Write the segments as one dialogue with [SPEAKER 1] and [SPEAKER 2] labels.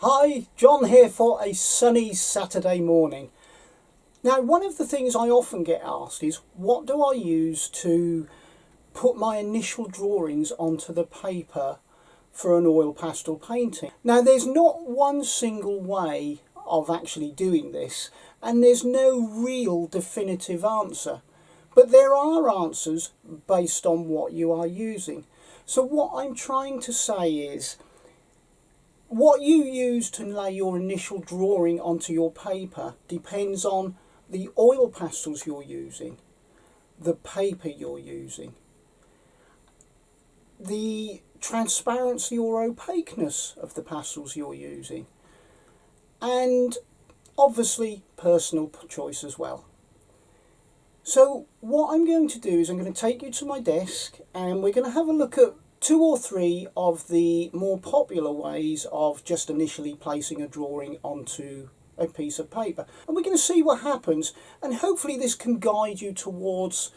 [SPEAKER 1] Hi, John here for a sunny Saturday morning. Now, one of the things I often get asked is, what do I use to put my initial drawings onto the paper for an oil pastel painting? Now, there's not one single way of actually doing this, and there's no real definitive answer. But there are answers based on what you are using. So what I'm trying to say is, what you use to lay your initial drawing onto your paper depends on the oil pastels you're using, the paper you're using, the transparency or opaqueness of the pastels you're using, and obviously personal choice as well. So what I'm going to do is I'm going to take you to my desk and we're going to have a look at 2 or 3 of the more popular ways of just initially placing a drawing onto a piece of paper. And we're going to see what happens, and hopefully this can guide you towards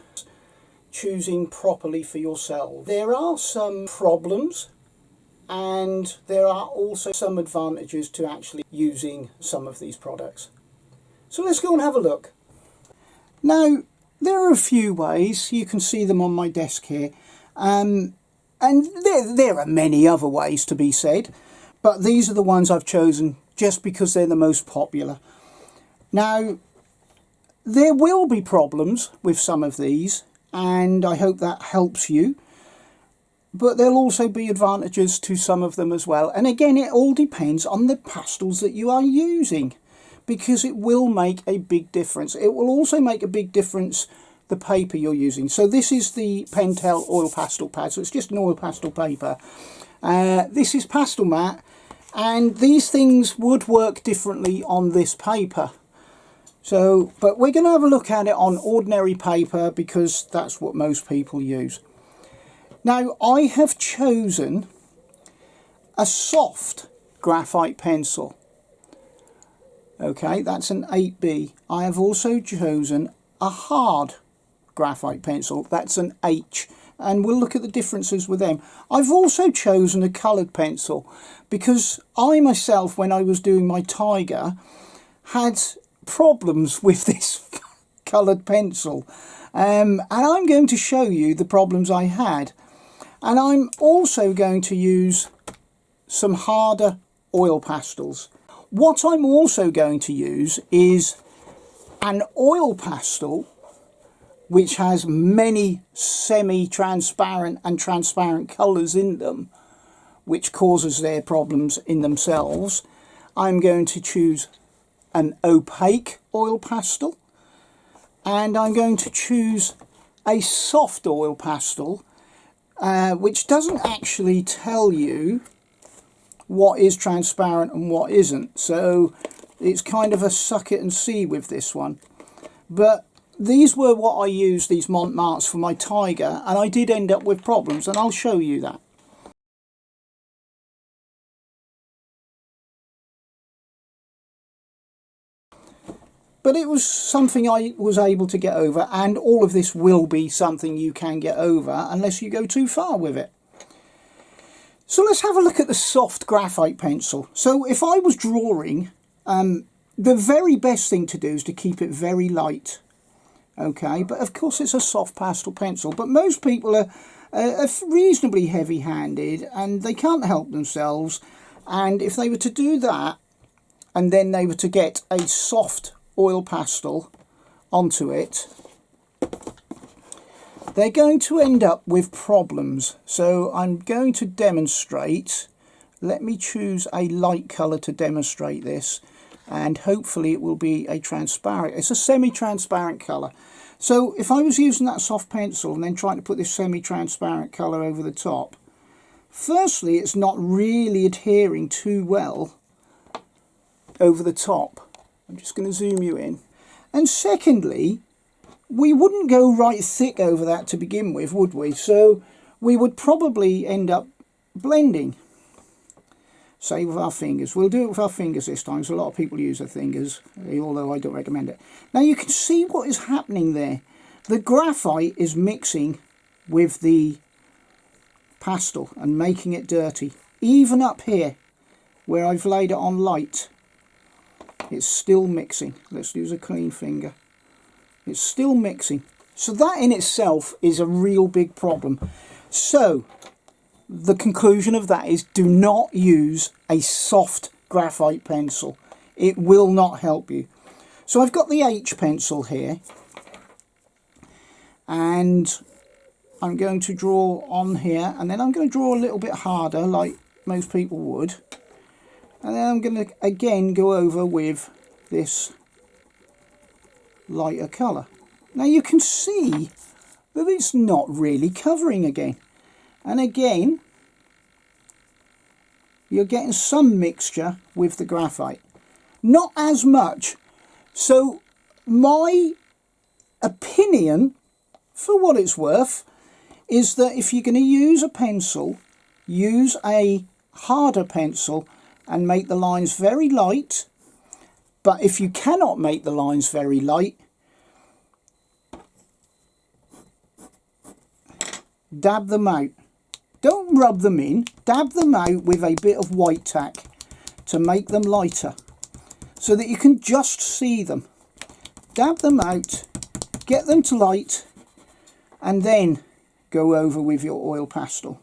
[SPEAKER 1] choosing properly for yourself. There are some problems and there are also some advantages to actually using some of these products. So let's go and have a look. Now, there are a few ways. You can see them on my desk here. And there are many other ways to be said, but these are the ones I've chosen just because they're the most popular. Now, there will be problems with some of these, and I hope that helps you, but there'll also be advantages to some of them as well. And again, it all depends on the pastels that you are using, because it will make a big difference. It will also make a big difference the paper you're using. So this is the Pentel oil pastel pad, so it's just an oil pastel paper. This is pastel matte, and these things would work differently on this paper. So, but we're going to have a look at it on ordinary paper because that's what most people use. Now, I have chosen a soft graphite pencil. Okay, that's an 8B. I have also chosen a hard graphite pencil, that's an H, and we'll look at the differences with them. I've also chosen a coloured pencil because I myself, when I was doing my Tiger, had problems with this coloured pencil, and I'm going to show you the problems I had. And I'm also going to use some harder oil pastels. What I'm also going to use is an oil pastel which has many semi-transparent and transparent colours in them, which causes their problems in themselves. I'm going to choose an opaque oil pastel, and I'm going to choose a soft oil pastel, which doesn't actually tell you what is transparent and what isn't. So it's kind of a suck it and see with this one. But these were what I used, these Montmartres, for my Tiger, and I did end up with problems, and I'll show you that. But it was something I was able to get over, and all of this will be something you can get over unless you go too far with it. So let's have a look at the soft graphite pencil. So if I was drawing, the very best thing to do is to keep it very light. Okay, but of course it's a soft pastel pencil, but most people are reasonably heavy-handed and they can't help themselves, and if they were to do that and then they were to get a soft oil pastel onto it, they're going to end up with problems. So I'm going to demonstrate. Let me choose a light colour to demonstrate this, and hopefully it will be a transparent, it's a semi-transparent colour. So if I was using that soft pencil and then trying to put this semi-transparent colour over the top, firstly it's not really adhering too well over the top. I'm just going to zoom you in. And secondly, we wouldn't go right thick over that to begin with, would we? So we would probably end up blending. Say with our fingers. We'll do it with our fingers this time, so a lot of people use their fingers, although I don't recommend it. Now you can see what is happening there. The graphite is mixing with the pastel and making it dirty. Even up here, where I've laid it on light, it's still mixing. Let's use a clean finger. It's still mixing. So that in itself is a real big problem. So the conclusion of that is, do not use a soft graphite pencil. It will not help you. So I've got the H pencil here, and I'm going to draw on here, and then I'm going to draw a little bit harder like most people would, and then I'm going to again go over with this lighter colour. Now you can see that it's not really covering again, and again you're getting some mixture with the graphite, not as much. So my opinion, for what it's worth, is that if you're going to use a pencil, use a harder pencil and make the lines very light. But if you cannot make the lines very light, dab them out. Don't rub them in, dab them out with a bit of white tack to make them lighter, so that you can just see them. Dab them out, get them to light, and then go over with your oil pastel.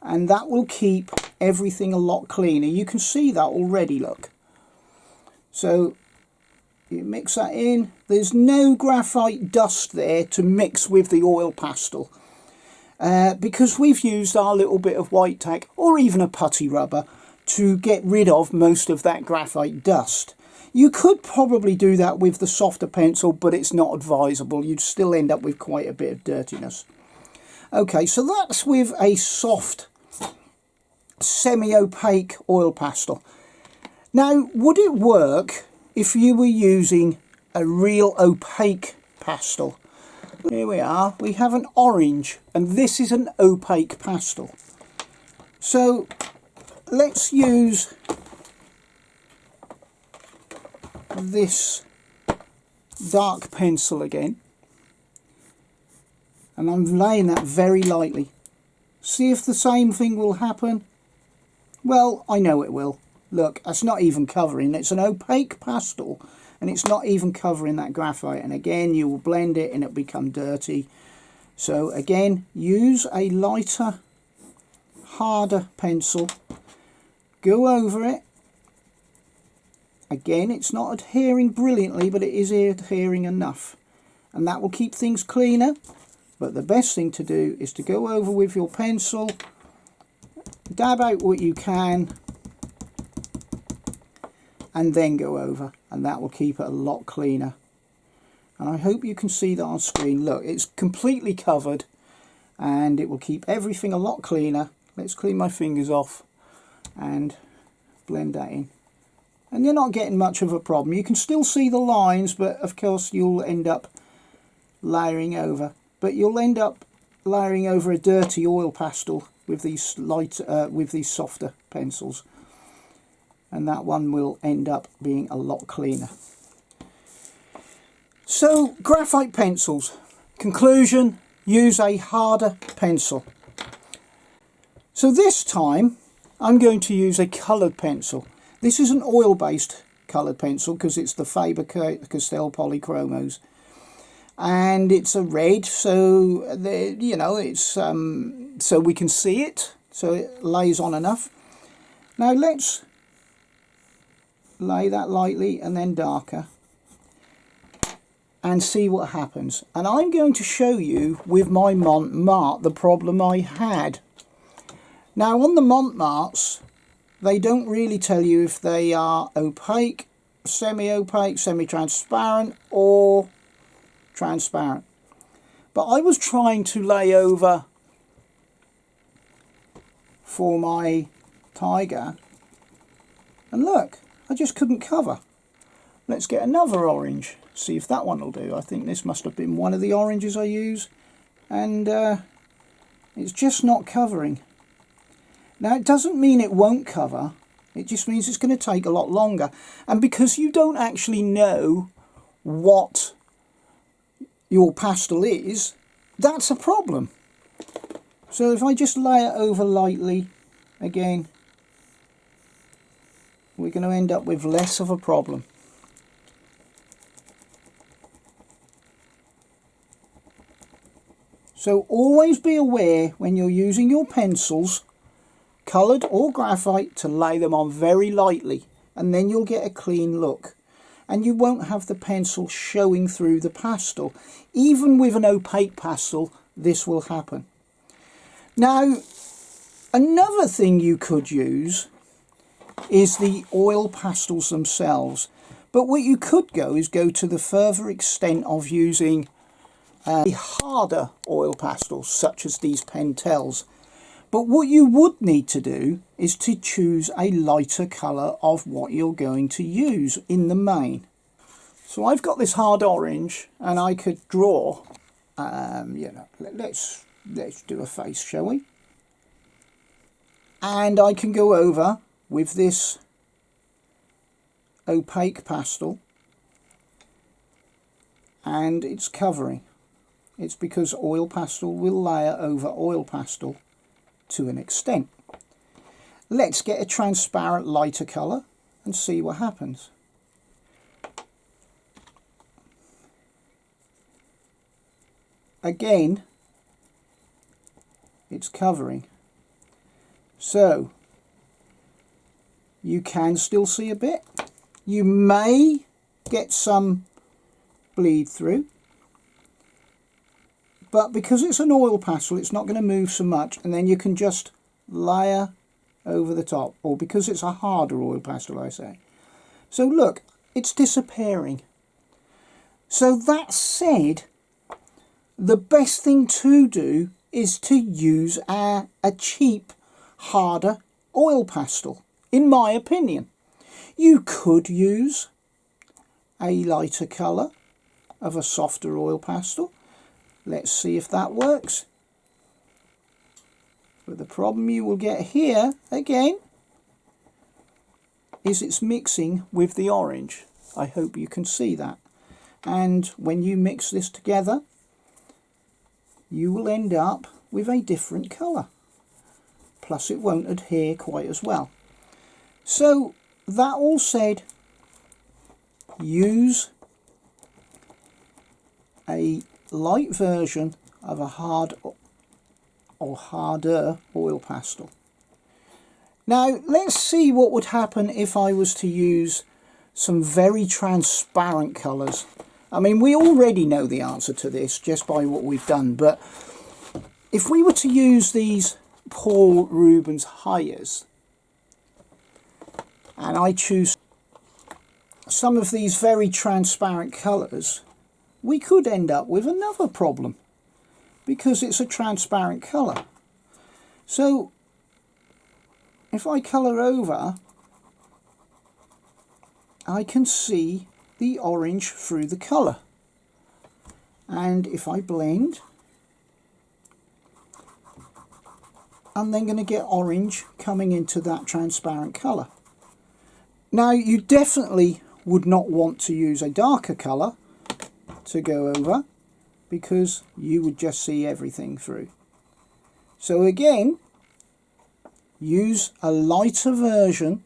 [SPEAKER 1] And that will keep everything a lot cleaner. You can see that already, look. So you mix that in. There's no graphite dust there to mix with the oil pastel. Because we've used our little bit of white tack or even a putty rubber to get rid of most of that graphite dust. You could probably do that with the softer pencil, but it's not advisable. You'd still end up with quite a bit of dirtiness. Okay, so that's with a soft, semi-opaque oil pastel. Now, would it work if you were using a real opaque pastel? Here we are, we have an orange, and this is an opaque pastel. So let's use this dark pencil again, and I'm laying that very lightly. See if the same thing will happen. Well, I know it will. Look, that's not even covering. It's an opaque pastel, and it's not even covering that graphite. And again, you will blend it and it'll become dirty. So again, use a lighter, harder pencil. Go over it. Again, it's not adhering brilliantly, but it is adhering enough. And that will keep things cleaner. But the best thing to do is to go over with your pencil, dab out what you can, and then go over, and that will keep it a lot cleaner. And I hope you can see that on screen. Look, it's completely covered, and it will keep everything a lot cleaner. Let's clean my fingers off and blend that in. And you're not getting much of a problem. You can still see the lines, but of course you'll end up layering over. But you'll end up layering over a dirty oil pastel with these with these softer pencils. And that one will end up being a lot cleaner. So, graphite pencils. Conclusion, use a harder pencil. So this time, I'm going to use a coloured pencil. This is an oil-based coloured pencil because it's the Faber-Castell Polychromos. And it's a red, so, you know, it's so we can see it, so it lays on enough. Now let's lay that lightly and then darker and see what happens. And I'm going to show you with my Montmartre the problem I had. Now on the Montmartres, they don't really tell you if they are opaque, semi-opaque, semi-transparent or transparent. But I was trying to lay over for my tiger, and look, I just couldn't cover. Let's get another orange, see if that one will do. I think this must have been one of the oranges I use, and it's just not covering. Now it doesn't mean it won't cover, it just means it's going to take a lot longer. And because you don't actually know what your pastel is, that's a problem. So if I just lay it over lightly again, we're going to end up with less of a problem. So always be aware when you're using your pencils, coloured or graphite, to lay them on very lightly, and then you'll get a clean look. And you won't have the pencil showing through the pastel. Even with an opaque pastel, this will happen. Now, another thing you could use is the oil pastels themselves. But what you could go is go to the further extent of using a harder oil pastels, such as these Pastels. But what you would need to do is to choose a lighter colour of what you're going to use in the main. So I've got this hard orange, and I could draw, let's do a face, shall we? And I can go over with this opaque pastel, and it's covering. It's because oil pastel will layer over oil pastel to an extent. Let's get a transparent lighter colour and see what happens. Again, it's covering. So, you can still see a bit. You may get some bleed through. But because it's an oil pastel, it's not going to move so much, and then you can just layer over the top. Or because it's a harder oil pastel, I say. So look, it's disappearing. So that said, the best thing to do is to use a cheap, harder oil pastel, in my opinion. You could use a lighter colour of a softer oil pastel. Let's see if that works. But the problem you will get here, again, is it's mixing with the orange. I hope you can see that. And when you mix this together, you will end up with a different colour. Plus it won't adhere quite as well. So, that all said, use a light version of a hard or harder oil pastel. Now let's see what would happen if I was to use some very transparent colours. I mean, we already know the answer to this just by what we've done, but if we were to use these Paul Rubens Hires, and I choose some of these very transparent colours, we could end up with another problem because it's a transparent colour. So if I colour over, I can see the orange through the colour. And if I blend, I'm then going to get orange coming into that transparent colour. Now you definitely would not want to use a darker colour to go over, because you would just see everything through. So again, use a lighter version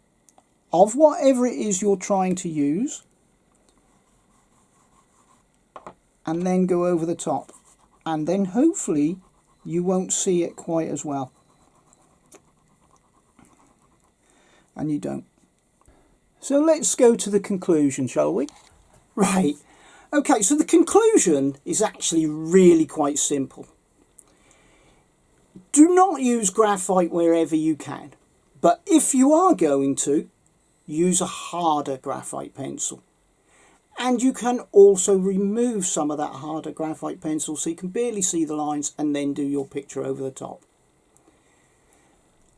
[SPEAKER 1] of whatever it is you're trying to use, and then go over the top, and then hopefully you won't see it quite as well, and you don't. So let's go to the conclusion, shall we? Right. Okay, so the conclusion is actually really quite simple. Do not use graphite wherever you can, but if you are going to, use a harder graphite pencil. And you can also remove some of that harder graphite pencil so you can barely see the lines, and then do your picture over the top.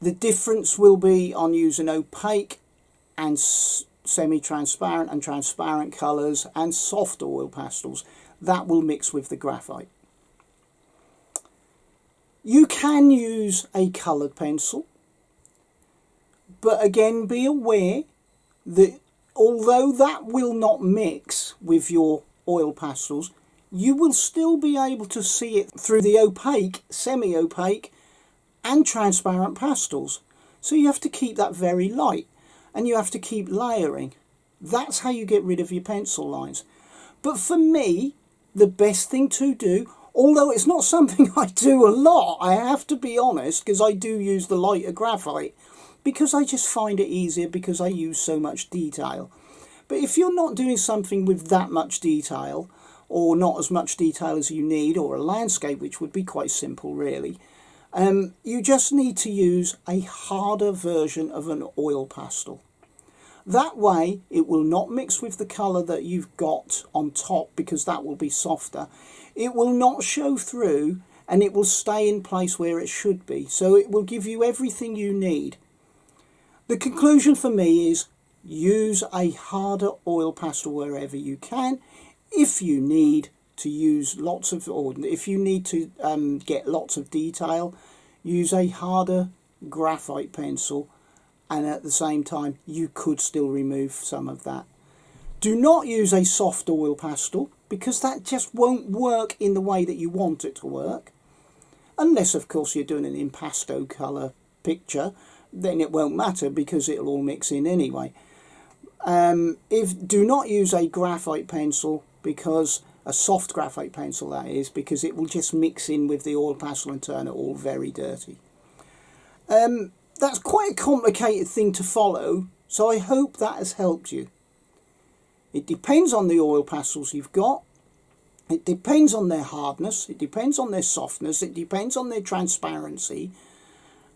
[SPEAKER 1] The difference will be on using opaque and semi-transparent and transparent colours and soft oil pastels. That will mix with the graphite. You can use a coloured pencil, but again be aware that although that will not mix with your oil pastels, you will still be able to see it through the opaque, semi-opaque and transparent pastels. So you have to keep that very light. and you have to keep layering. That's how you get rid of your pencil lines. But for me, the best thing to do, although it's not something I do a lot, I have to be honest, because I do use the lighter graphite, because I just find it easier because I use so much detail. But if you're not doing something with that much detail, or not as much detail as you need, or a landscape, which would be quite simple really, you just need to use a harder version of an oil pastel. That way it will not mix with the colour that you've got on top, because that will be softer. It will not show through, and it will stay in place where it should be. So it will give you everything you need. The conclusion for me is use a harder oil pastel wherever you can. If you need to use lots of, or if you need to get lots of detail, use a harder graphite pencil, and at the same time you could still remove some of that. Do not use a soft oil pastel, because that just won't work in the way that you want it to work. Unless of course you're doing an impasto colour picture, then it won't matter because it'll all mix in anyway. Do not use a graphite pencil, because a soft graphite pencil that is, because it will just mix in with the oil pastel and turn it all very dirty. That's quite a complicated thing to follow, so I hope that has helped you. It depends on the oil pastels you've got. It depends on their hardness, it depends on their softness, it depends on their transparency,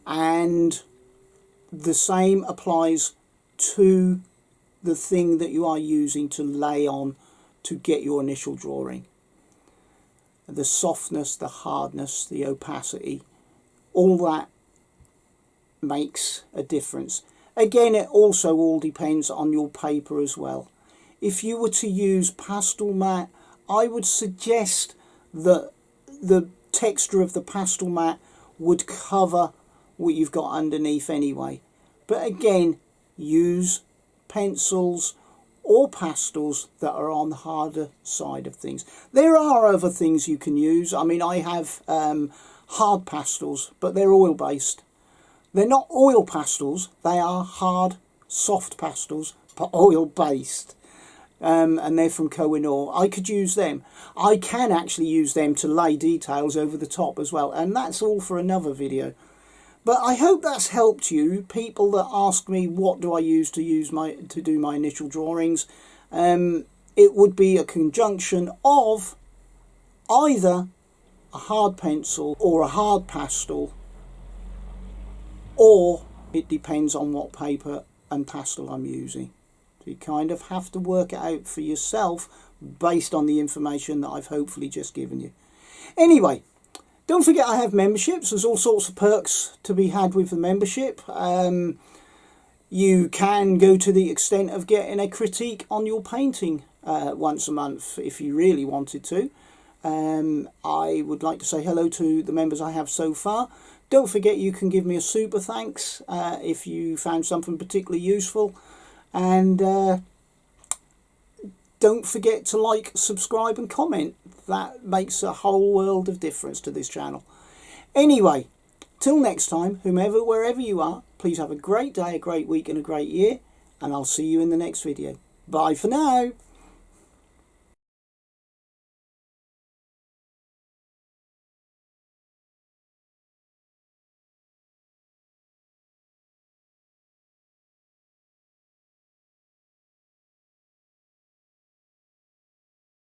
[SPEAKER 1] and the same applies to the thing that you are using to lay on to get your initial drawing. The softness, the hardness, the opacity, all that makes a difference. Again, it also all depends on your paper as well. If you were to use pastel matte, I would suggest that the texture of the pastel matte would cover what you've got underneath anyway. But again, use pencils or pastels that are on the harder side of things. There are other things you can use. I mean, I have hard pastels, but they're oil based. They're not oil pastels, they are hard, soft pastels, but oil based. And they're from Koh-i-Noor. I could use them. I can actually use them to lay details over the top as well, and that's all for another video. But I hope that's helped you. People that ask me what do I use to do my initial drawings, it would be a conjunction of either a hard pencil or a hard pastel, or it depends on what paper and pastel I'm using. So you kind of have to work it out for yourself based on the information that I've hopefully just given you. Anyway, don't forget I have memberships. There's all sorts of perks to be had with the membership. You can go to the extent of getting a critique on your painting once a month if you really wanted to. I would like to say hello to the members I have so far. Don't forget you can give me a super thanks if you found something particularly useful. And don't forget to like, subscribe and comment. That makes a whole world of difference to this channel. Anyway, till next time, whomever, wherever you are, please have a great day, a great week and a great year. And I'll see you in the next video. Bye for now.